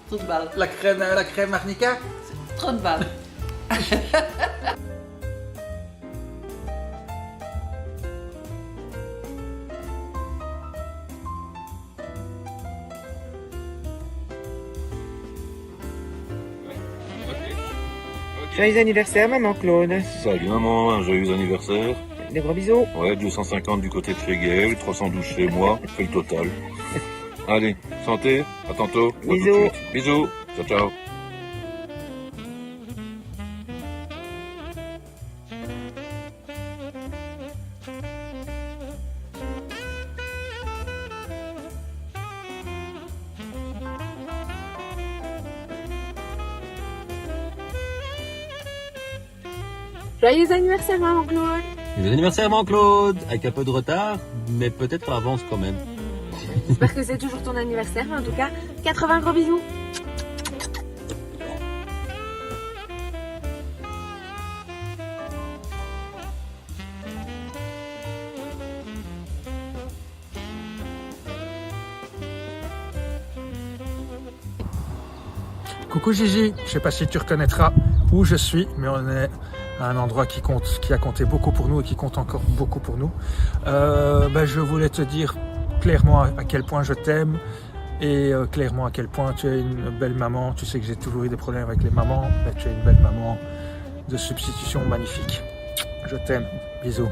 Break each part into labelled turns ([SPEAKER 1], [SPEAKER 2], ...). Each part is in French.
[SPEAKER 1] Trop de balles.
[SPEAKER 2] La crème arnica?
[SPEAKER 1] Trop de balles.
[SPEAKER 3] Joyeux anniversaire, maman Claude.
[SPEAKER 4] Salut maman, un joyeux anniversaire.
[SPEAKER 3] Des gros bisous.
[SPEAKER 4] Ouais, 250 du côté de chez Gaël, 312 chez moi, fait le total. Allez, santé, à tantôt. ou à tout de
[SPEAKER 3] Bisous.
[SPEAKER 4] suite. Bisous, ciao ciao.
[SPEAKER 5] Joyeux anniversaire, maman Claude.
[SPEAKER 6] Joyeux anniversaire, mon Claude, avec un peu de retard, mais peut-être à l'avance quand même.
[SPEAKER 5] J'espère que c'est toujours ton anniversaire, mais en tout cas, 80 gros bisous.
[SPEAKER 2] Coucou Gigi, je sais pas si tu reconnaîtras où je suis, mais on est à un endroit qui a compté beaucoup pour nous et qui compte encore beaucoup pour nous. Je voulais te dire clairement à quel point je t'aime et clairement à quel point tu es une belle maman. Tu sais que j'ai toujours eu des problèmes avec les mamans, mais tu es une belle maman de substitution magnifique. Je t'aime, bisous.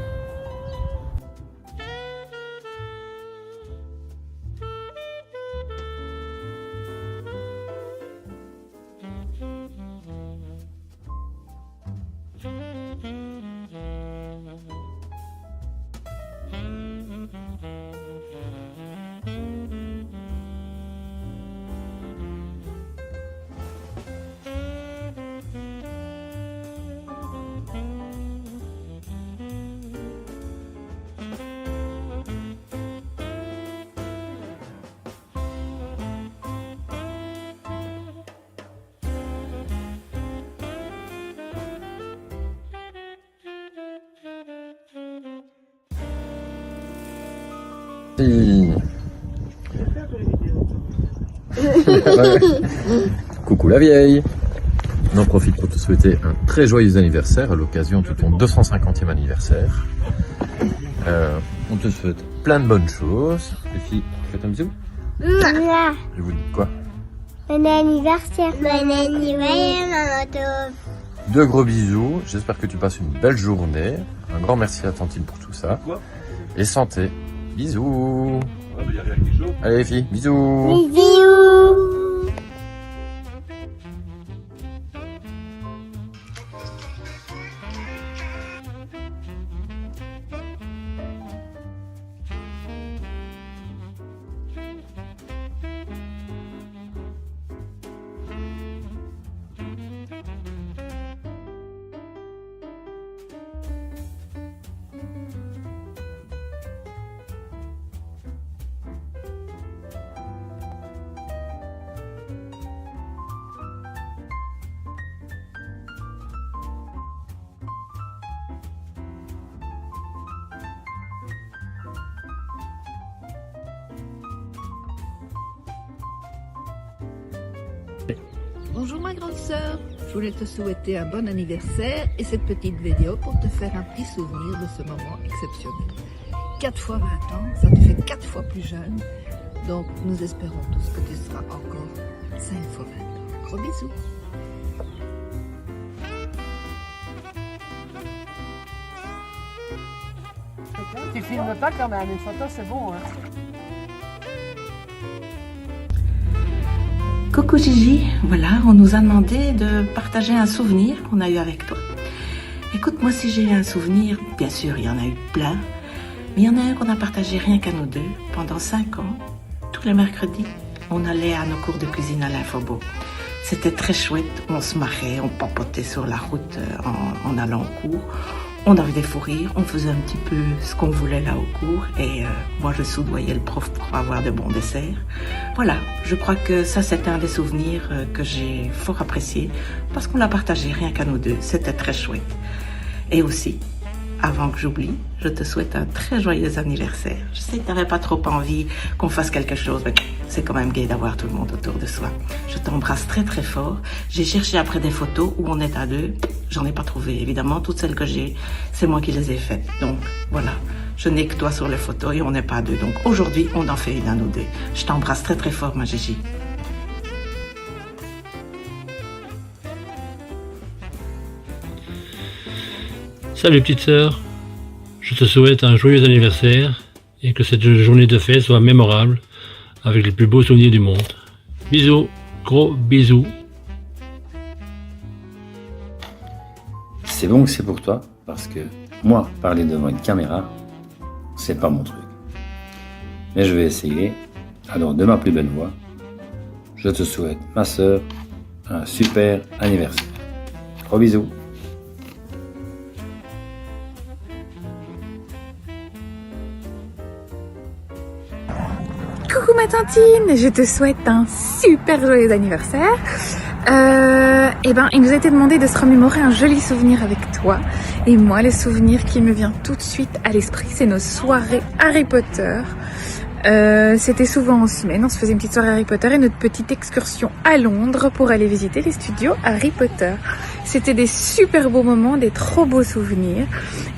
[SPEAKER 7] Coucou la vieille. On en profite pour te souhaiter un très joyeux anniversaire à l'occasion de ton 250e anniversaire. On te souhaite plein de bonnes choses. Les filles, faites un bisou. Je vous dis quoi?
[SPEAKER 8] Bon anniversaire. Bon anniversaire, maman.
[SPEAKER 7] Deux gros bisous. J'espère que tu passes une belle journée. Un grand merci à Tantine pour tout ça. Et santé. Bisous. Allez les filles, bisous.
[SPEAKER 8] Bisous.
[SPEAKER 9] Bonjour ma grande sœur, je voulais te souhaiter un bon anniversaire et cette petite vidéo pour te faire un petit souvenir de ce moment exceptionnel. 4 fois 20 ans, ça te fait 4 fois plus jeune, donc nous espérons tous que tu seras encore 5 fois 20 ans. Gros bisous.
[SPEAKER 3] Tu filmes pas quand même, une photo c'est bon. Hein.
[SPEAKER 10] Coucou Gigi, voilà, on nous a demandé de partager un souvenir qu'on a eu avec toi. Écoute, moi si j'ai eu un souvenir, bien sûr il y en a eu plein, mais il y en a un qu'on a partagé rien qu'à nous deux pendant 5 ans. Tous les mercredis, on allait à nos cours de cuisine à l'Infobo. C'était très chouette, on se marrait, on papotait sur la route en allant au cours. On avait des fous rires, on faisait un petit peu ce qu'on voulait là au cours et moi je soudoyais le prof pour avoir de bons desserts. Voilà, je crois que ça c'était un des souvenirs que j'ai fort apprécié parce qu'on l'a partagé rien qu'à nous deux, c'était très chouette. Et aussi, avant que j'oublie, je te souhaite un très joyeux anniversaire. Je sais que tu n'avais pas trop envie qu'on fasse quelque chose, mais c'est quand même gai d'avoir tout le monde autour de soi. Je t'embrasse très très fort. J'ai cherché après des photos où on est à deux. J'en ai pas trouvé, évidemment. Toutes celles que j'ai, c'est moi qui les ai faites. Donc voilà, je n'ai que toi sur les photos et on n'est pas à deux. Donc aujourd'hui, on en fait une à nous deux. Je t'embrasse très très fort, ma Gigi.
[SPEAKER 1] Salut petite sœur, je te souhaite un joyeux anniversaire et que cette journée de fête soit mémorable avec les plus beaux souvenirs du monde. Bisous, gros bisous.
[SPEAKER 11] C'est bon que c'est pour toi, parce que moi, parler devant une caméra, c'est pas mon truc. Mais je vais essayer. Alors de ma plus belle voix, je te souhaite, ma sœur, un super anniversaire. Gros bisous.
[SPEAKER 12] Coucou ma tantine, je te souhaite un super joyeux anniversaire. Il nous a été demandé de se remémorer un joli souvenir avec toi. Et moi, le souvenir qui me vient tout de suite à l'esprit, c'est nos soirées Harry Potter. C'était souvent en semaine, on se faisait une petite soirée Harry Potter et notre petite excursion à Londres pour aller visiter les studios Harry Potter. C'était des super beaux moments, des trop beaux souvenirs.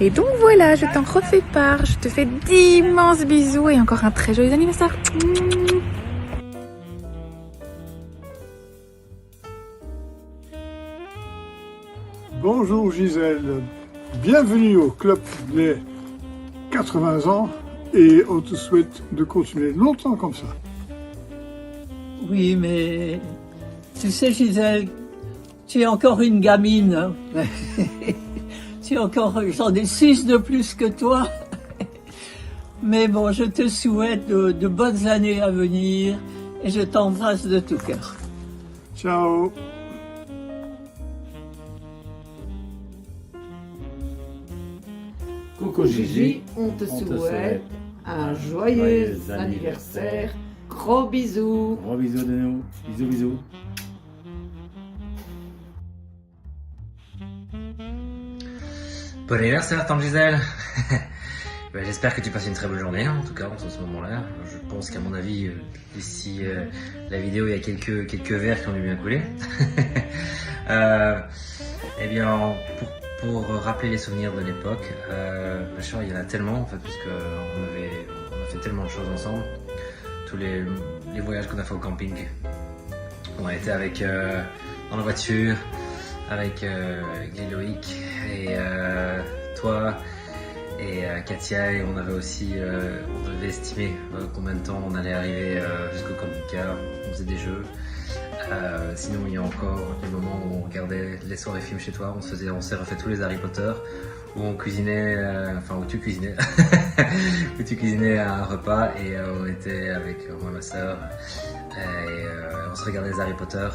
[SPEAKER 12] Et donc voilà, je t'en refais part, je te fais d'immenses bisous et encore un très joyeux anniversaire.
[SPEAKER 13] Bonjour Gisèle, bienvenue au club des 80 ans et on te souhaite de continuer longtemps comme ça.
[SPEAKER 3] Oui, mais tu sais Gisèle, tu es encore une gamine. Hein. Tu es encore, j'en ai 6 de plus que toi. Mais bon, je te souhaite de bonnes années à venir et je t'embrasse de tout cœur.
[SPEAKER 13] Ciao.
[SPEAKER 14] Coucou Gigi, on te souhaite un joyeux anniversaire. Gros bisous.
[SPEAKER 11] Gros bisous de nous. Bisous, bisous.
[SPEAKER 15] Bon anniversaire, tante Gisèle. J'espère que tu passes une très bonne journée, en tout cas, en ce moment-là. Je pense qu'à mon avis, d'ici la vidéo, il y a quelques verres qui ont dû bien couler. Eh bien, pour rappeler les souvenirs de l'époque, il y en a tellement, en fait, puisqu'on a fait tellement de choses ensemble. Tous les voyages qu'on a fait au camping. On a été dans la voiture, avec Loïc et toi et Katia, et on avait aussi, on devait estimer combien de temps on allait arriver jusqu'au camping-car. On faisait des jeux. Sinon il y a encore des moments où on regardait les soirées films chez toi, on s'est refait tous les Harry Potter, où on cuisinait, où tu cuisinais, où tu cuisinais un repas et on était avec moi et ma soeur et on se regardait les Harry Potter.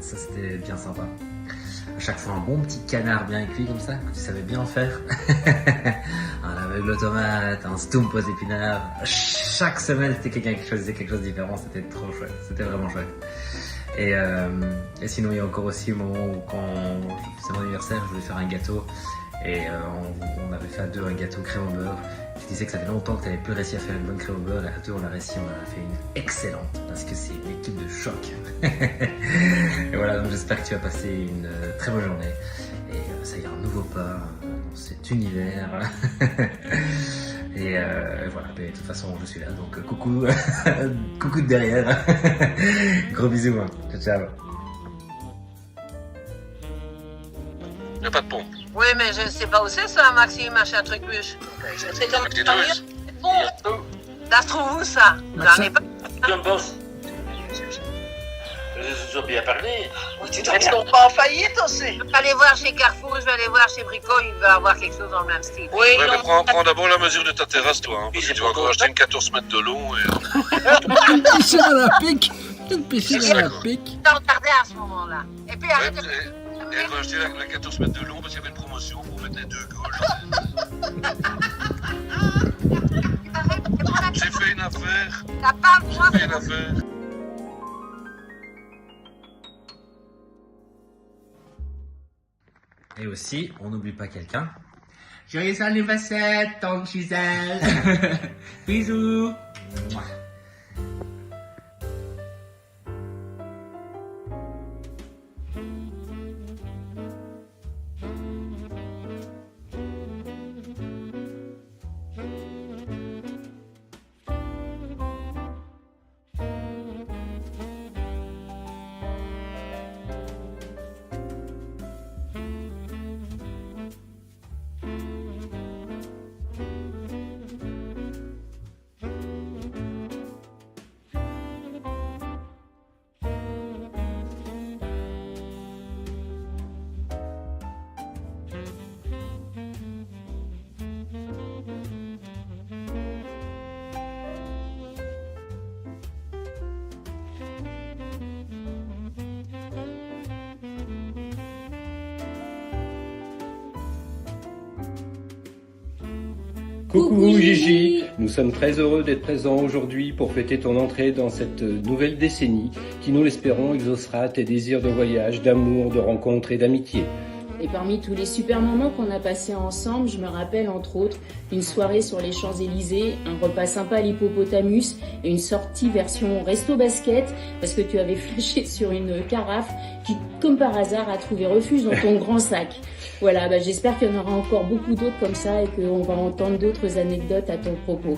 [SPEAKER 15] C'était bien sympa. À chaque fois un bon petit canard bien cuit comme ça, que tu savais bien faire. Un aveugle aux tomates, un stump aux épinards. Chaque semaine c'était quelqu'un qui choisissait quelque chose de différent, c'était trop chouette, c'était vraiment chouette. Et sinon il y a encore aussi au moment où quand c'est mon anniversaire, je voulais faire un gâteau et on avait fait à deux un gâteau crème au beurre. Je disais que ça fait longtemps que tu n'avais plus réussi à faire une bonne crème au beurre, et à deux on a réussi, on a fait une excellente parce que c'est une équipe de choc. Et voilà, donc j'espère que tu vas passer une très bonne journée et ça y est, un nouveau pas dans cet univers. Et voilà, mais de toute façon je suis là, donc coucou, coucou de derrière. Gros bisous, hein. Ciao, ciao.
[SPEAKER 4] Y'a pas de pompe.
[SPEAKER 16] Oui, mais je ne sais pas où c'est ça, Maxime, machin truc bûche. C'est dans le bon. Ça se trouve où ça? J'en ai pas.
[SPEAKER 4] Comme boss. Je dois bien parler.
[SPEAKER 16] Tu dois pas en faillite aussi. Je vais aller voir chez Carrefour, je vais aller voir chez Brico, il va avoir quelque chose dans le même style.
[SPEAKER 4] Oui, mais prends d'abord la mesure de ta terrasse, toi. Hein, parce que tu vas encore acheter une 14 mètres de long.
[SPEAKER 3] Une piscine olympique. Une piscine olympique.
[SPEAKER 16] Je regardais à ce moment-là. Et puis arrête de...
[SPEAKER 4] Et elle va acheter la 14 mètres de long parce qu'il y avait une promotion pour mettre les deux gauches. J'ai fait une affaire.
[SPEAKER 16] T'as pas besoin
[SPEAKER 4] J'ai fait une affaire.
[SPEAKER 15] Et aussi, on n'oublie pas quelqu'un.
[SPEAKER 6] Joyeux anniversaire, tante Gisèle. Bisous.
[SPEAKER 15] Mouah.
[SPEAKER 17] Coucou Gigi, nous sommes très heureux d'être présents aujourd'hui pour fêter ton entrée dans cette nouvelle décennie qui, nous l'espérons, exaucera tes désirs de voyage, d'amour, de rencontre et d'amitié.
[SPEAKER 18] Et parmi tous les super moments qu'on a passés ensemble, je me rappelle entre autres une soirée sur les Champs-Élysées, un repas sympa à l'hippopotamus et une sortie version resto basket parce que tu avais flashé sur une carafe qui, comme par hasard, a trouvé refuge dans ton grand sac. Voilà, j'espère qu'il y en aura encore beaucoup d'autres comme ça et qu'on va entendre d'autres anecdotes à ton propos.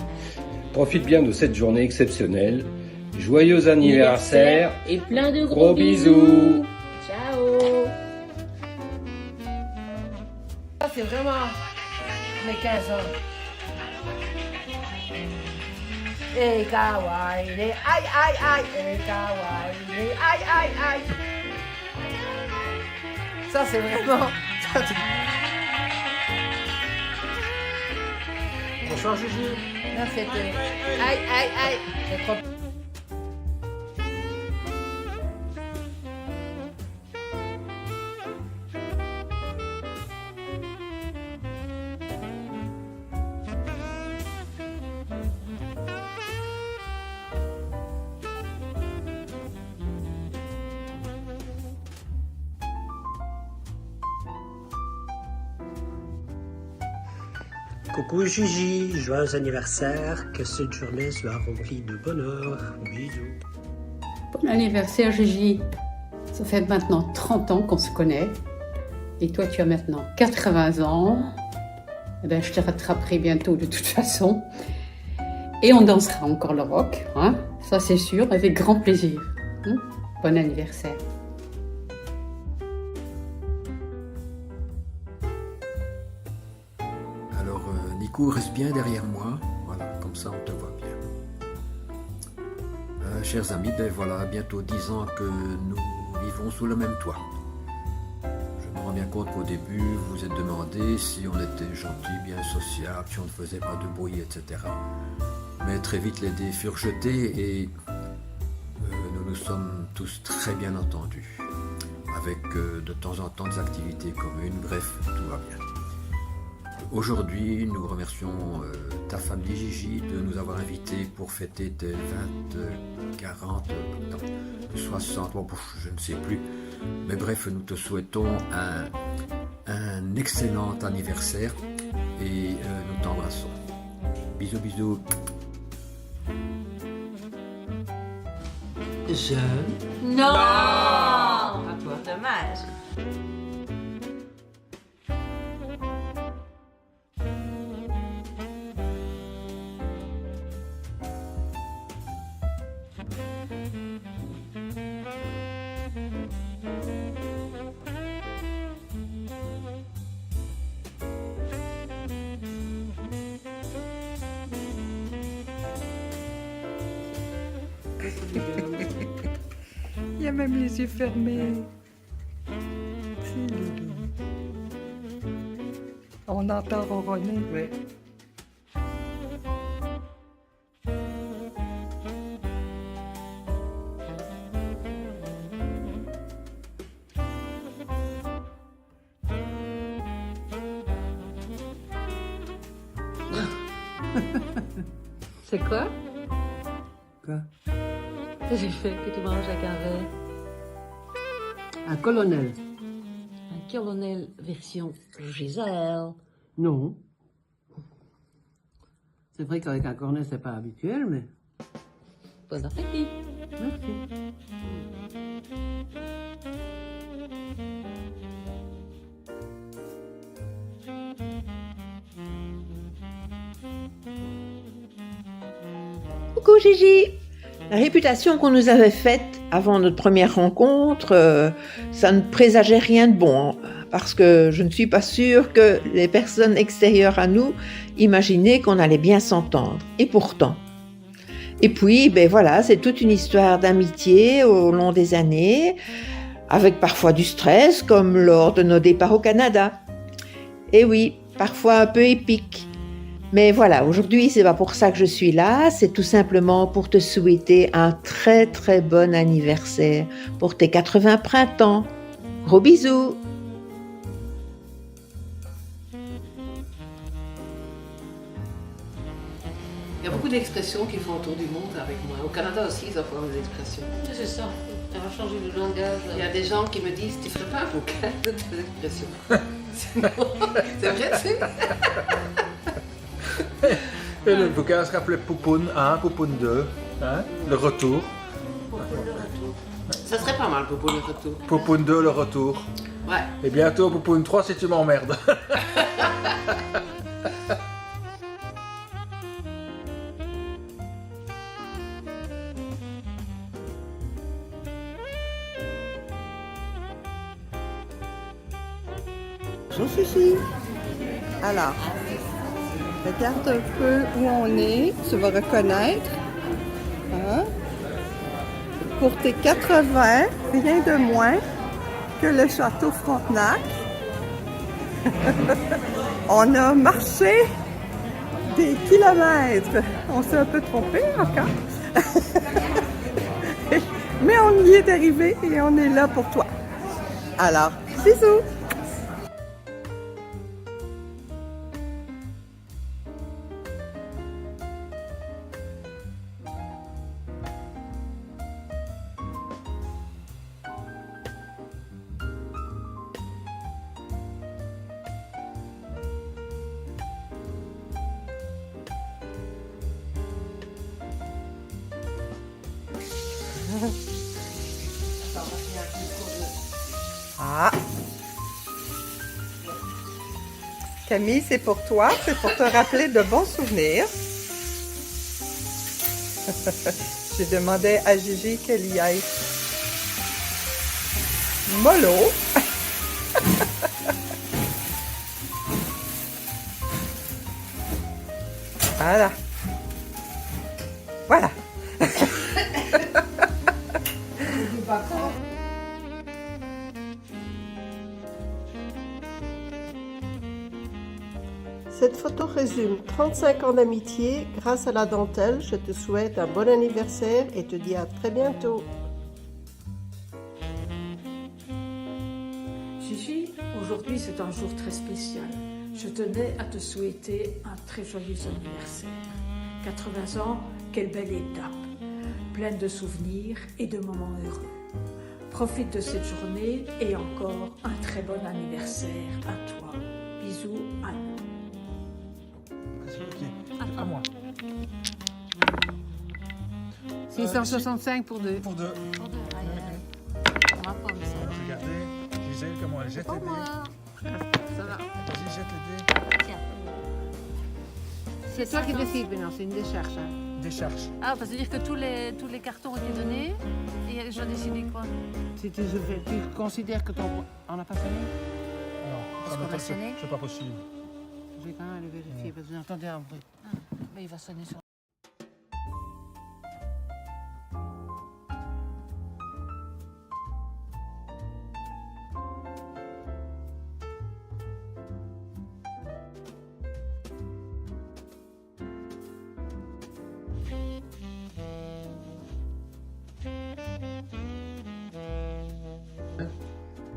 [SPEAKER 17] Profite bien de cette journée exceptionnelle. Joyeux anniversaire
[SPEAKER 18] et plein de gros
[SPEAKER 17] bisous.
[SPEAKER 18] Ciao.
[SPEAKER 14] C'est vraiment mes 15 ans. Et kawaii, aïe aïe aïe, et kawaii, aïe aïe aïe. Ça c'est vraiment...
[SPEAKER 2] Bonsoir Gigi.
[SPEAKER 14] Là c'était... Aïe aïe aïe. C'est trop...
[SPEAKER 19] Coucou Gigi, joyeux anniversaire, que cette journée soit remplie de bonheur, bisous.
[SPEAKER 20] Bon anniversaire Gigi, ça fait maintenant 30 ans qu'on se connaît, et toi tu as maintenant 80 ans, eh ben, je te rattraperai bientôt de toute façon, et on dansera encore le rock, hein, ça c'est sûr, avec grand plaisir. Bon anniversaire.
[SPEAKER 19] Nico, reste bien derrière moi, voilà, comme ça on te voit bien. Chers amis, ben voilà, bientôt 10 ans que nous vivons sous le même toit. Je me rends bien compte qu'au début, vous vous êtes demandé si on était gentil, bien sociable, si on ne faisait pas de bruit, etc. Mais très vite les dés furent jetés et nous nous sommes tous très bien entendus, avec de temps en temps des activités communes, bref, tout va bien. Aujourd'hui, nous remercions ta famille Gigi de nous avoir invités pour fêter tes 20, 40, 60, bon, je ne sais plus. Mais bref, nous te souhaitons un excellent anniversaire et nous t'embrassons. Bisous, bisous.
[SPEAKER 14] Non, à toi. Dommage.
[SPEAKER 9] Il y a même les yeux fermés. C'est loulou. On entend ronronner.
[SPEAKER 19] Ouais.
[SPEAKER 14] C'est quoi?
[SPEAKER 19] Quoi?
[SPEAKER 14] Qu'est-ce que j'ai fait que tu manges avec un verre?
[SPEAKER 19] Un colonel.
[SPEAKER 14] Un colonel version Gisèle.
[SPEAKER 10] Non. C'est vrai qu'avec un cornet, c'est pas habituel, mais...
[SPEAKER 14] Bon appétit.
[SPEAKER 10] Merci.
[SPEAKER 21] Coucou Gigi. La réputation qu'on nous avait faite avant notre première rencontre, ça ne présageait rien de bon, hein, parce que je ne suis pas sûre que les personnes extérieures à nous imaginaient qu'on allait bien s'entendre. Et pourtant. Et puis, ben voilà, c'est toute une histoire d'amitié au long des années, avec parfois du stress, comme lors de nos départs au Canada. Et oui, parfois un peu épique. Mais voilà, aujourd'hui, c'est pas pour ça que je suis là, c'est tout simplement pour te souhaiter un très très bon anniversaire pour tes 80 printemps. Gros bisous!
[SPEAKER 10] Il y a beaucoup d'expressions qui font autour du monde avec moi. Au Canada aussi, ils ont des expressions.
[SPEAKER 14] C'est ça. Ça va changer de langage.
[SPEAKER 10] Il y a des gens qui me disent, tu ferais pas un bouquin de tes expressions. C'est vrai, c'est
[SPEAKER 2] Et le bouquin se rappelait Poupoune 1, Poupoune 2, hein, le retour.
[SPEAKER 10] Ça serait pas mal, Poupoune le retour.
[SPEAKER 2] Poupoune 2, le retour.
[SPEAKER 10] Ouais.
[SPEAKER 2] Et bientôt Poupoune 3 si tu m'emmerdes.
[SPEAKER 22] Bonjour Fifi. Alors, regarde un peu où on est, tu vas reconnaître. Hein? Pour tes 80, rien de moins que le château Frontenac. On a marché des kilomètres. On s'est un peu trompé encore. Mais on y est arrivé et on est là pour toi. Alors, bisous! Ah. Camille, c'est pour toi, c'est pour te rappeler de bons souvenirs. J'ai demandé à Gigi qu'elle y aille mollo. Voilà. Voilà. Cette photo résume 35 ans d'amitié grâce à la dentelle. Je te souhaite un bon anniversaire et te dis à très bientôt.
[SPEAKER 3] Gigi, aujourd'hui c'est un jour très spécial. Je tenais à te souhaiter un très joyeux anniversaire. 80 ans, quelle belle étape. Pleine de souvenirs et de moments heureux. Profite de cette journée et encore un très bon anniversaire à toi. Bisous, Anne.
[SPEAKER 2] À moi.
[SPEAKER 20] 665 pour deux.
[SPEAKER 2] Pour deux. Regardez, Gisèle, comment elle jette les dés.
[SPEAKER 20] Ça va.
[SPEAKER 2] Vas-y, jette les dés.
[SPEAKER 20] C'est toi qui décides maintenant, c'est une décharge. Hein.
[SPEAKER 2] Décharge.
[SPEAKER 23] Ah, ça veut dire que tous les cartons ont été donnés et je dois décider quoi?
[SPEAKER 20] Si tu considères que on n'a pas sonné?
[SPEAKER 2] Non, ça
[SPEAKER 23] qu'on a sonné?
[SPEAKER 2] c'est pas possible.
[SPEAKER 20] Je vais quand même aller vérifier parce que j'entendais un bruit.
[SPEAKER 23] Ah, bah, il va sonner sur...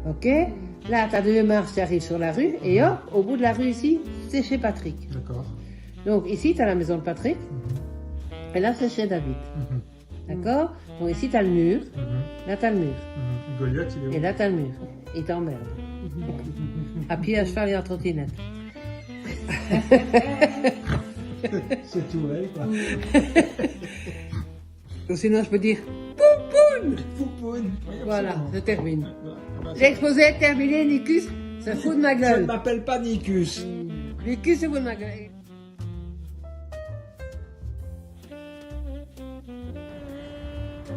[SPEAKER 20] Ok. Là, tu as deux marches qui arrivent sur la rue et hop, au bout de la rue ici, c'est chez Patrick.
[SPEAKER 2] D'accord.
[SPEAKER 20] Donc ici, tu as la maison de Patrick et là, c'est chez David. D'accord? Donc ici, tu as le mur. Là, tu as le mur.
[SPEAKER 2] Goliath, il est où?
[SPEAKER 20] Et là, tu as le mur. Il t'emmerde.
[SPEAKER 5] À pied, à cheval et en trottinette.
[SPEAKER 7] C'est tout, hein, quoi.
[SPEAKER 5] Ou sinon, je peux dire poupoune.
[SPEAKER 7] Poupoune.
[SPEAKER 5] Voilà, je termine. L'exposé est terminé, Nicus se fout de ma gueule.
[SPEAKER 7] Je ne m'appelle pas Nicus.
[SPEAKER 5] Nicus se fout de ma gueule.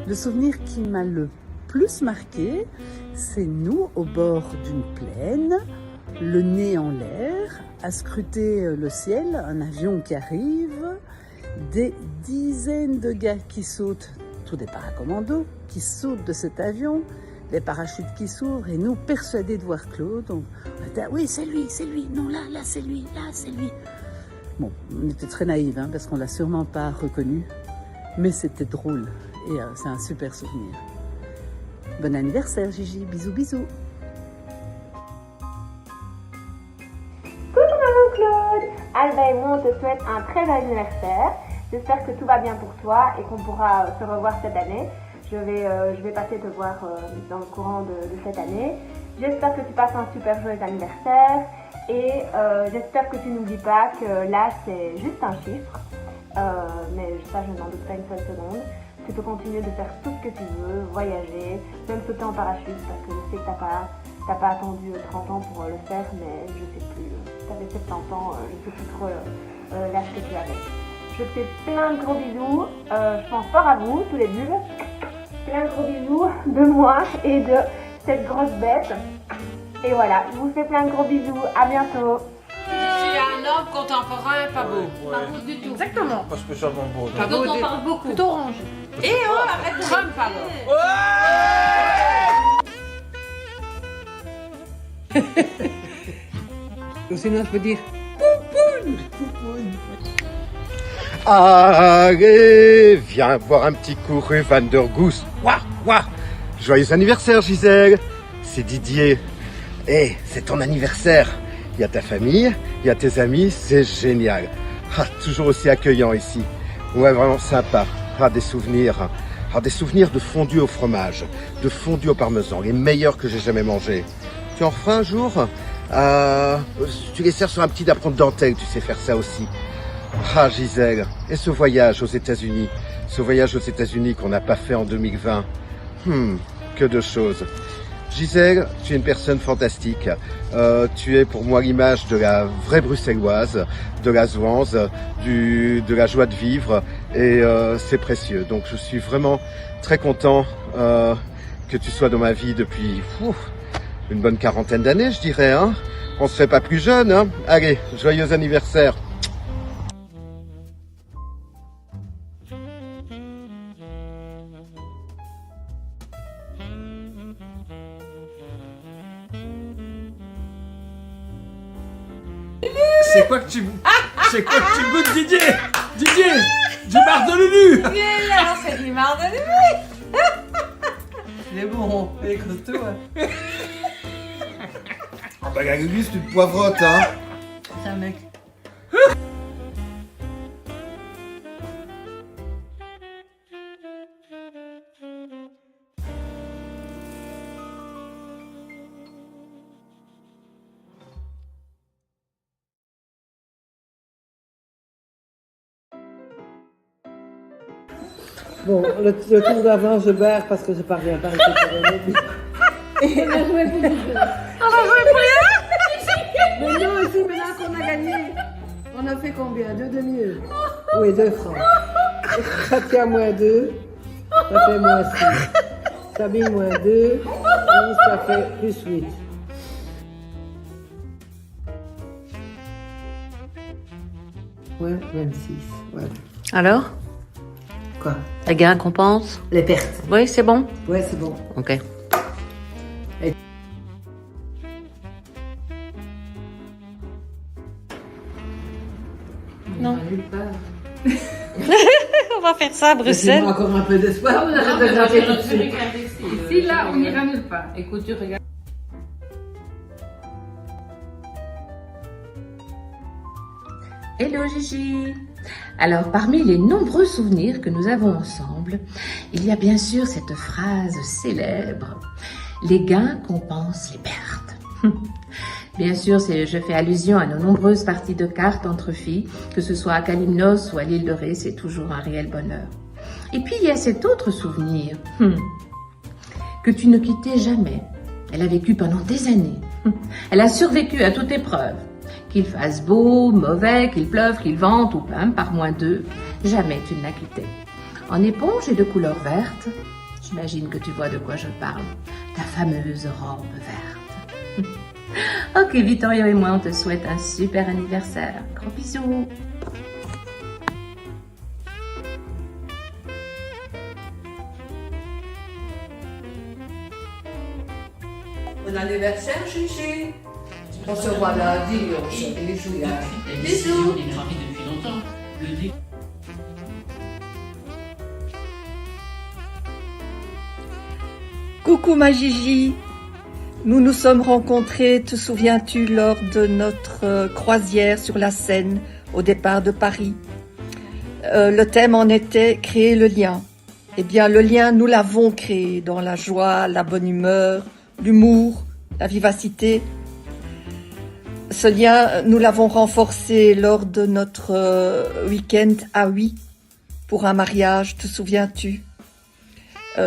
[SPEAKER 8] Le souvenir qui m'a le plus marqué, c'est nous au bord d'une plaine, le nez en l'air, à scruter le ciel, un avion qui arrive, des dizaines de gars qui sautent, tous des paracommando, qui sautent de cet avion, les parachutes qui s'ouvrent et nous persuadés de voir Claude. On était, oui, c'est lui, non, là, c'est lui, là, c'est lui. Bon, on était très naïfs, hein, parce qu'on l'a sûrement pas reconnu, mais c'était drôle et c'est un super souvenir. Bon anniversaire, Gigi, bisous, bisous.
[SPEAKER 24] Coucou maman Claude, Alba et moi on te souhaite un très bel anniversaire. J'espère que tout va bien pour toi et qu'on pourra se revoir cette année. Je vais passer te voir dans le courant de cette année. J'espère que tu passes un super joyeux anniversaire et j'espère que tu n'oublies pas que l'âge c'est juste un chiffre. Mais ça je n'en doute pas une seule seconde. Tu peux continuer de faire tout ce que tu veux, voyager, même sauter en parachute parce que je sais que t'as pas attendu 30 ans pour le faire, mais je sais plus, t'avais 70 ans, je sais plus trop l'âge que tu avais. Je te fais plein de gros bisous, je pense fort à vous, tous les bulles. Plein de gros bisous de moi et de cette grosse bête. Et voilà, je vous fais plein de gros bisous, à bientôt.
[SPEAKER 5] Je suis un homme contemporain, pas beau.
[SPEAKER 24] Ouais.
[SPEAKER 5] Pas beau du tout.
[SPEAKER 24] Exactement.
[SPEAKER 4] Pas spécialement beau.
[SPEAKER 5] Pas beau, on parle beaucoup. Plutôt orange. Et arrête Trump alors. Ou sinon, je peux dire poupoune.
[SPEAKER 25] Allez, viens voir un petit coup rue Van der Goes. Ouah, ouah. Joyeux anniversaire, Gisèle. C'est Didier. Eh, c'est ton anniversaire. Il y a ta famille, il y a tes amis, c'est génial. Ah, toujours aussi accueillant ici. Ouais, vraiment sympa. Ah, des souvenirs. Ah, des souvenirs de fondue au fromage, de fondue au parmesan, les meilleurs que j'ai jamais mangés. Tu en referas un jour? Tu les sers sur un petit apron de dentelle, tu sais faire ça aussi. Ah, Gisèle, et ce voyage aux États-Unis, qu'on n'a pas fait en 2020. Que de choses. Gisèle, tu es une personne fantastique. Tu es pour moi l'image de la vraie bruxelloise, de la zouance, de la joie de vivre, et c'est précieux. Donc je suis vraiment très content que tu sois dans ma vie depuis une bonne quarantaine d'années, je dirais. Hein. On se fait pas plus jeune. Hein. Allez, joyeux anniversaire.
[SPEAKER 7] C'est quoi que tu goûtes, Didier? Didier, du Mardolulu.
[SPEAKER 14] Alors c'est du Mardolulu.
[SPEAKER 5] Il est bon, il est costaud.
[SPEAKER 7] Ah bah la Gugus, tu te poivrotes, hein.
[SPEAKER 5] C'est un mec. Bon, le tour d'avant, je barre parce que je parviens pas à récupérer. Et on a joué pour rien.
[SPEAKER 14] On va jouer pour rien.
[SPEAKER 5] Mais non, ici, maintenant qu'on a gagné, on a fait combien? 2 demi-heures? Oui, 2 francs. Katia moins 2, ça fait moins 6. Sabine moins 2, ça fait plus 8. Ouais, 26. Voilà.
[SPEAKER 26] Alors?
[SPEAKER 5] Quoi?
[SPEAKER 26] Les gains qu'on pense?
[SPEAKER 5] Les pertes.
[SPEAKER 26] Oui, c'est bon?
[SPEAKER 5] Ouais, c'est bon.
[SPEAKER 26] Ok.
[SPEAKER 5] Non.
[SPEAKER 26] On va faire ça à Bruxelles.
[SPEAKER 5] Laissez-moi encore un peu d'espoir. On arrête de gratter tout de suite.
[SPEAKER 14] Ici, là, on n'ira nulle part.
[SPEAKER 5] Écoute, tu regardes.
[SPEAKER 10] Hello Gigi. Alors, parmi les nombreux souvenirs que nous avons ensemble, il y a bien sûr cette phrase célèbre « Les gains compensent les pertes ». Bien sûr, je fais allusion à nos nombreuses parties de cartes entre filles, que ce soit à Kalymnos ou à l'île de Ré, c'est toujours un réel bonheur. Et puis il y a cet autre souvenir, que tu ne quittais jamais. Elle a vécu pendant des années. Elle a survécu à toute épreuve. Qu'il fasse beau, mauvais, qu'il pleuve, qu'il vente ou même par -2, jamais tu ne la quittais. En éponge et de couleur verte, j'imagine que tu vois de quoi je parle, ta fameuse robe verte. Ok, Vittorio et moi, on te souhaite un super anniversaire. Gros bisous.
[SPEAKER 5] Bon anniversaire, Gigi. On se voit lundi, on se réjouit. Bisous.
[SPEAKER 1] On est mariés depuis longtemps.
[SPEAKER 22] Coucou ma Gigi, nous nous sommes rencontrés, te souviens-tu, lors de notre croisière sur la Seine au départ de Paris. Le thème en était créer le lien. Eh bien le lien, nous l'avons créé dans la joie, la bonne humeur, l'humour, la vivacité. Ce lien, nous l'avons renforcé lors de notre week-end à Huy pour un mariage, te souviens-tu?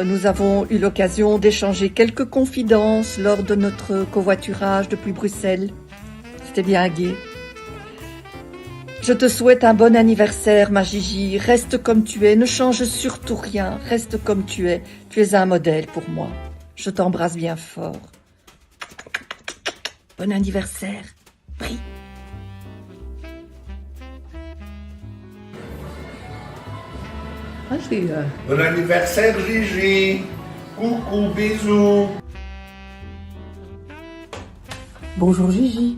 [SPEAKER 22] Nous avons eu l'occasion d'échanger quelques confidences lors de notre covoiturage depuis Bruxelles. C'était bien gai. Je te souhaite un bon anniversaire, ma Gigi. Reste comme tu es, ne change surtout rien. Reste comme tu es. Tu es un modèle pour moi. Je t'embrasse bien fort. Bon anniversaire. Prie.
[SPEAKER 6] Bon anniversaire Gigi. Coucou, bisous.
[SPEAKER 11] Bonjour Gigi.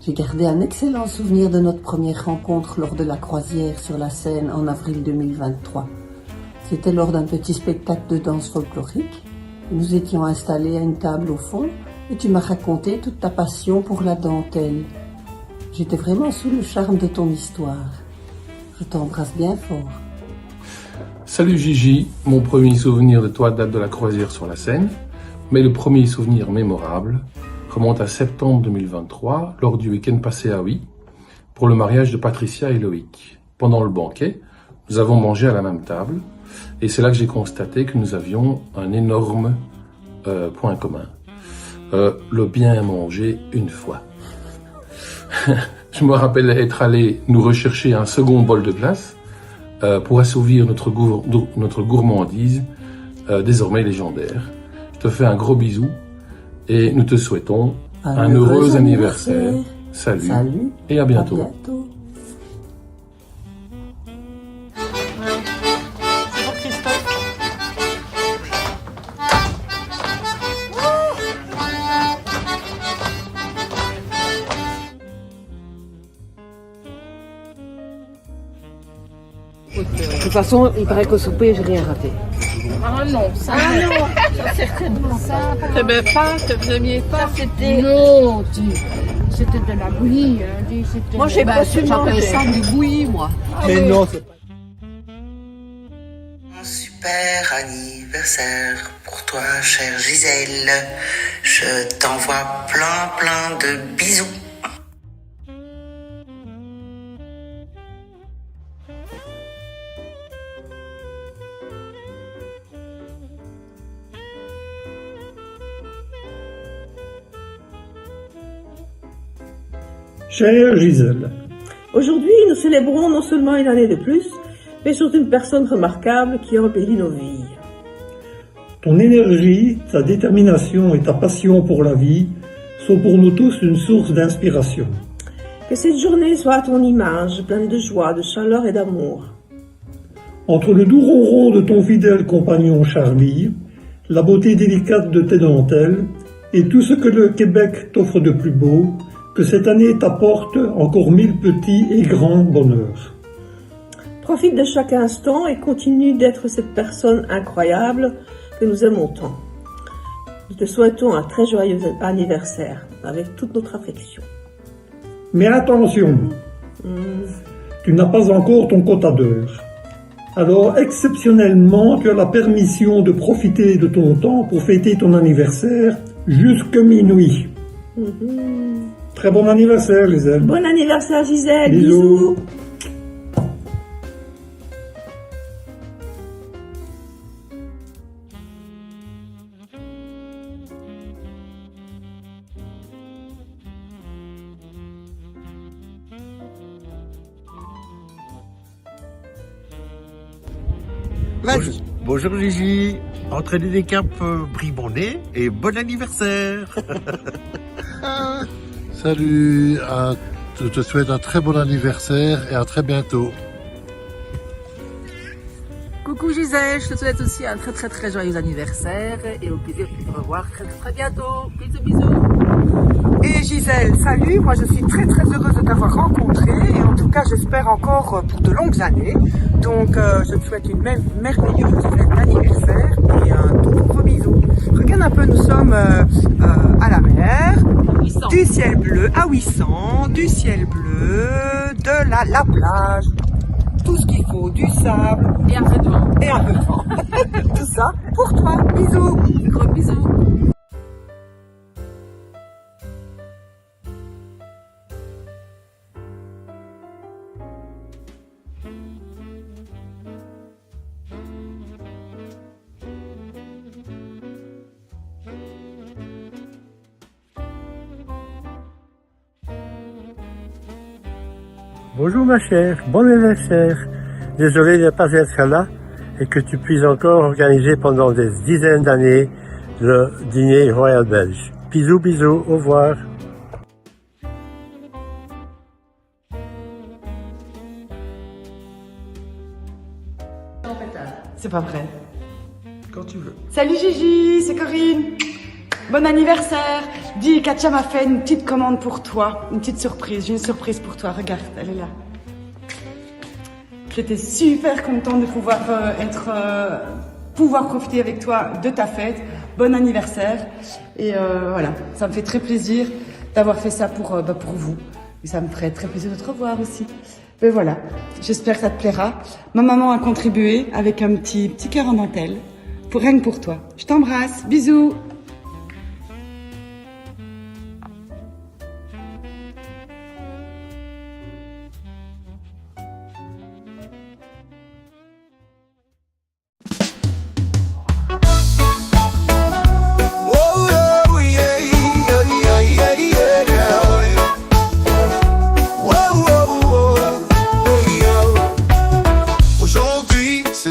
[SPEAKER 11] J'ai gardé un excellent souvenir de notre première rencontre lors de la croisière sur la Seine en avril 2023. C'était lors d'un petit spectacle de danse folklorique. Nous étions installés à une table au fond et tu m'as raconté toute ta passion pour la dentelle. J'étais vraiment sous le charme de ton histoire. Je t'embrasse bien fort.
[SPEAKER 12] Salut Gigi, mon premier souvenir de toi date de la croisière sur la Seine, mais le premier souvenir mémorable remonte à septembre 2023, lors du week-end passé à Huy, pour le mariage de Patricia et Loïc. Pendant le banquet, nous avons mangé à la même table, et c'est là que j'ai constaté que nous avions un énorme point commun. Le bien manger une fois. Je me rappelle être allé nous rechercher un second bol de glace, pour assouvir notre gourmandise, désormais légendaire. Je te fais un gros bisou et nous te souhaitons un heureux anniversaire. Salut et à bientôt.
[SPEAKER 5] De toute façon, il paraît qu'au souper, j'ai rien raté.
[SPEAKER 23] Ah non, ça certainement ça.
[SPEAKER 5] T'aimais pas, t'aimiez pas,
[SPEAKER 23] c'était... Non, c'était de la bouillie.
[SPEAKER 5] Moi, j'ai pas su manger ça du bouilli, moi.
[SPEAKER 23] Mais non,
[SPEAKER 5] c'est pas...
[SPEAKER 13] Super anniversaire pour toi, chère Gisèle. Je t'envoie plein de bisous.
[SPEAKER 16] Chère Gisèle, aujourd'hui nous célébrons non seulement une année de plus, mais surtout une personne remarquable qui a embelli nos vies.
[SPEAKER 27] Ton énergie, ta détermination et ta passion pour la vie sont pour nous tous une source d'inspiration.
[SPEAKER 16] Que cette journée soit à ton image, pleine de joie, de chaleur et d'amour.
[SPEAKER 27] Entre le doux ronron de ton fidèle compagnon Charlie, la beauté délicate de tes dentelles et tout ce que le Québec t'offre de plus beau, que cette année t'apporte encore 1000 petits et grands bonheurs.
[SPEAKER 16] Profite de chaque instant et continue d'être cette personne incroyable que nous aimons tant. Nous te souhaitons un très joyeux anniversaire avec toute notre affection.
[SPEAKER 27] Mais attention, tu n'as pas encore ton quota d'heures. Alors exceptionnellement, tu as la permission de profiter de ton temps pour fêter ton anniversaire jusque minuit. Très bon anniversaire, Gisèle.
[SPEAKER 16] Bon anniversaire Gisèle,
[SPEAKER 27] Bisous.
[SPEAKER 16] bisous.
[SPEAKER 25] Vas-y. Bonjour Gigi, entraînez des caps Bribonnet et bon anniversaire.
[SPEAKER 1] Salut, je te souhaite un très bon anniversaire et à très bientôt.
[SPEAKER 9] Coucou Gisèle, je te souhaite aussi un très joyeux anniversaire et au plaisir de te revoir très bientôt. Bisous.
[SPEAKER 15] Et Gisèle, salut, moi je suis très heureuse de t'avoir rencontré et en tout cas j'espère encore pour de longues années. Donc je te souhaite une merveilleuse fête d'anniversaire et un tout gros bisou. Regarde un peu, nous sommes à la mer, du ciel bleu à 800, du ciel bleu, de la plage, tout ce qu'il faut, du sable
[SPEAKER 9] et un peu de vent.
[SPEAKER 15] Et un peu de vent. Tout ça pour toi, bisous.
[SPEAKER 9] Gros bisous.
[SPEAKER 27] Bonjour ma chère, bon anniversaire. Désolé de ne pas être là et que tu puisses encore organiser pendant des dizaines d'années le dîner royal belge. Bisous, au revoir.
[SPEAKER 17] C'est pas vrai.
[SPEAKER 27] Quand tu veux.
[SPEAKER 17] Salut Gigi, c'est Corinne. Bon anniversaire. Dis, Katia m'a fait une petite commande pour toi, une petite surprise. J'ai une surprise pour toi, regarde, elle est là. J'étais super contente de pouvoir pouvoir profiter avec toi de ta fête. Bon anniversaire. Et voilà, ça me fait très plaisir d'avoir fait ça pour vous. Et ça me ferait très plaisir de te revoir aussi. Mais voilà, j'espère que ça te plaira. Ma maman a contribué avec un petit cœur en dentelle, rien que pour toi. Je t'embrasse, bisous.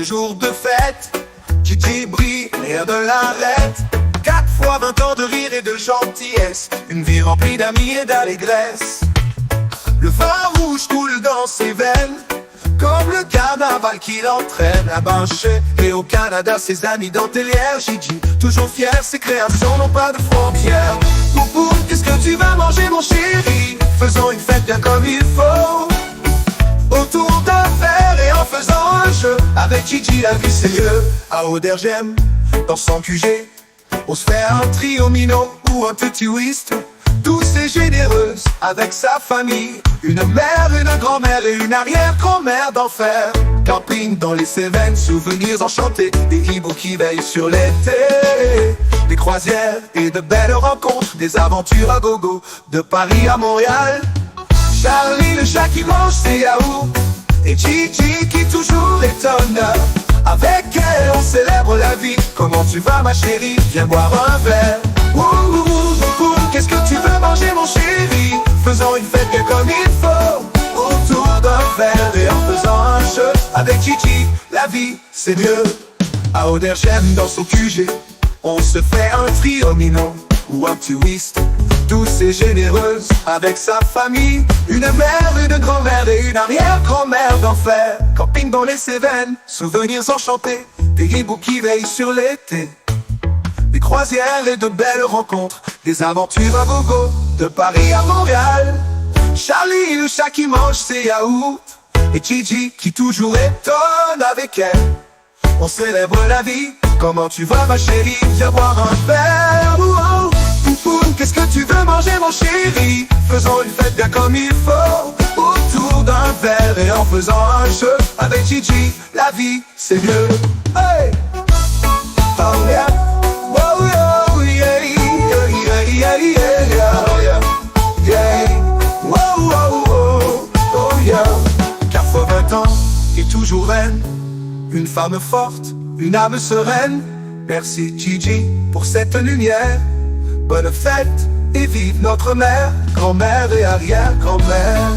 [SPEAKER 18] Jour de fête, Gigi brille, rien de l'arrête. 4 fois 20 ans de rire et de gentillesse, une vie remplie d'amis et d'allégresse. Le vin rouge coule dans ses veines, comme le carnaval qui l'entraîne à Binché et au Canada, ses amis dentelières. Gigi, toujours fier, ses créations n'ont pas de frontières. Poupou, qu'est-ce que tu vas manger mon chéri? Faisons une fête bien comme il faut, autour d'un verre et en faisant un jeu. Avec Gigi la vie c'est mieux. À Auderghem, dans son QG, on se fait un trio minot ou un petit whist. Douce et généreuse avec sa famille, une mère, une grand-mère et une arrière-grand-mère d'enfer. Camping dans les Cévennes, souvenirs enchantés, des hiboux qui veillent sur l'été, des croisières et de belles rencontres, des aventures à gogo, de Paris à Montréal. Charlie le chat qui mange ses yaourts et Gigi qui toujours étonne. Avec elle on célèbre la vie. Comment tu vas ma chérie? Viens boire un verre. Qu'est-ce que tu veux manger mon chéri? Faisons une fête bien comme il faut, autour d'un verre et en faisant un jeu. Avec Gigi, la vie c'est mieux. À Auderghem dans son QG, on se fait un trio mignon ou un petit whist. Douce et généreuse avec sa famille, une mère, une grand-mère et une arrière-grand-mère d'enfer. Camping dans les Cévennes, souvenirs enchantés, des hiboux qui veillent sur l'été, des croisières et de belles rencontres, des aventures à gogo, de Paris à Montréal. Charlie le chat qui mange ses yaourts et Gigi qui toujours étonne avec elle. On célèbre la vie. Comment tu vas ma chérie? Viens boire un verre. Qu'est-ce que tu veux manger mon chéri? Faisons une fête bien comme il faut, autour d'un verre et en faisant un jeu. Avec Gigi, la vie c'est mieux. Hey! Oh yeah! Oh yeah! Yeah, yeah, yeah, yeah, yeah. toujours reine. Une femme forte, une âme sereine. Merci Gigi pour cette lumière. Bonne fête et vive notre mère, grand-mère et arrière-grand-mère.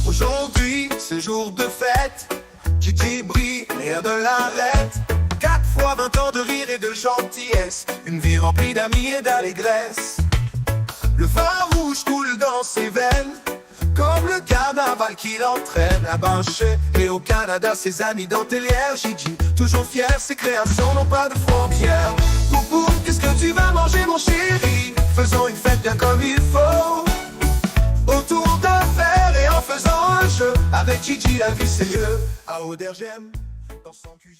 [SPEAKER 18] Aujourd'hui, c'est jour de fête. Gigi brille, l'air de l'arête. 4 fois 20 ans de rire et de gentillesse. Une vie remplie d'amis et d'allégresse. Le vin rouge coule dans ses veines, comme le carnaval qui l'entraîne à Binché et au Canada, ses amis dentelières. Gigi, toujours fier, ses créations n'ont pas de frontières. Poupou, qu'est-ce que tu vas manger mon chéri? Faisons une fête bien comme il faut, autour d'un verre et en faisant un jeu. Avec Gigi, la vie c'est mieux. À Auderghem, dans son QG.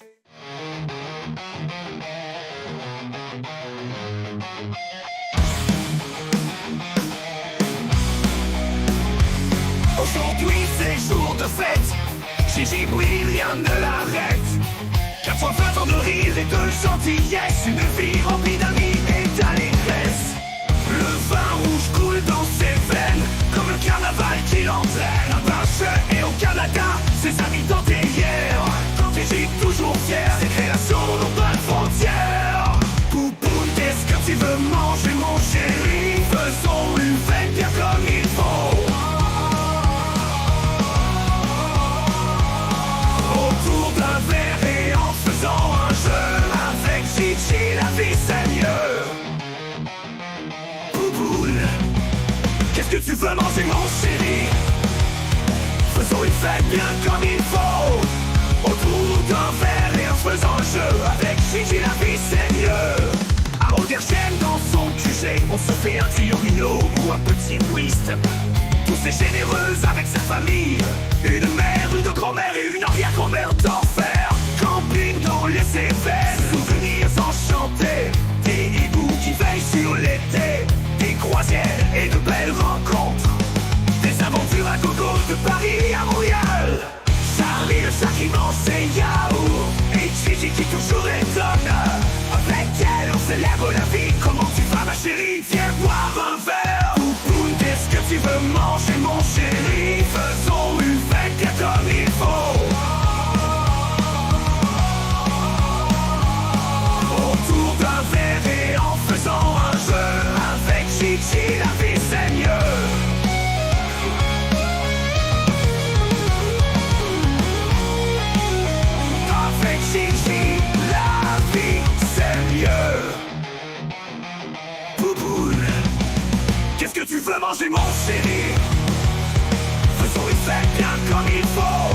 [SPEAKER 2] Aujourd'hui c'est jour de fête, Gigi brille, rien ne l'arrête. 4 fois 20 ans de rire et de gentillesse, une vie remplie d'amis et d'allégresse. Le vin rouge coule dans ses veines, comme le carnaval qui l'entraîne à Binché et au Canada, ses amis dentelières. Gigi toujours fier, ses créations n'ont pas de frontières. Poupoune, qu'est-ce que tu veux manger mon chéri? Faisons une fête bien comme il faut, autour d'un verre et en faisant un jeu. Avec Gigi, la vie c'est mieux. Poupoune, qu'est-ce que tu veux manger mon chéri? Faisons une fête bien comme il faut, autour d'un verre et en faisant un jeu. Avec Gigi, la vie c'est mieux. À Auderghem, dans son QG, on se fait un Diorino ou un petit whist. Tous est généreuse avec sa famille, une mère, une grand-mère et une arrière-grand-mère d'enfer. Camping dans les Cévennes, souvenirs enchantés, des hiboux qui veillent sur l'été, des croisières et de belles rencontres, des aventures à gogo de Paris à Montréal. Charlie le chat qui mange ses yaourts et Gigi qui toujours étonne. Avec elle on célèbre la vie. Comment tu vas ma chérie? Viens boire un verre. Poupoune, qu'est-ce que tu veux manger mon chéri? Faisons une fête bien comme il faut, autour d'un verre et en faisant un jeu. Avec Gigi, la vie c'est mieux. Avec Gigi, la vie c'est mieux. Poupoune, qu'est-ce que tu veux manger mon chéri? Faisons une fête bien comme il faut,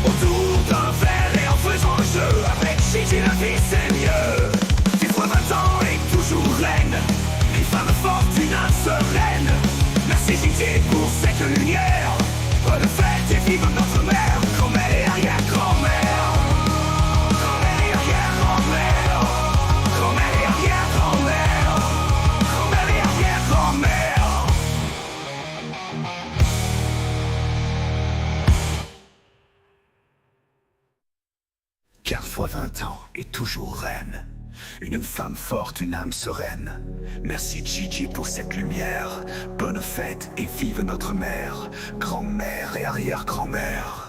[SPEAKER 2] autour d'un verre et en faisant un jeu. Avec Gigi, la vie c'est mieux. 10 fois 20 ans et toujours reine, une femme forte, une âme sereine. Merci Gigi pour cette lumière. Bonne fête et vive notre mère, grand-mère et arrière-grand-mère. Grand-mère et arrière-grand-mère. Grand-mère et arrière-grand-mère. Grand-mère et arrière-grand-mère. 4 fois 20 ans et toujours reine, une femme forte, une âme sereine. Merci Gigi pour cette lumière. Bonne fête et vive notre mère, grand-mère et arrière-grand-mère.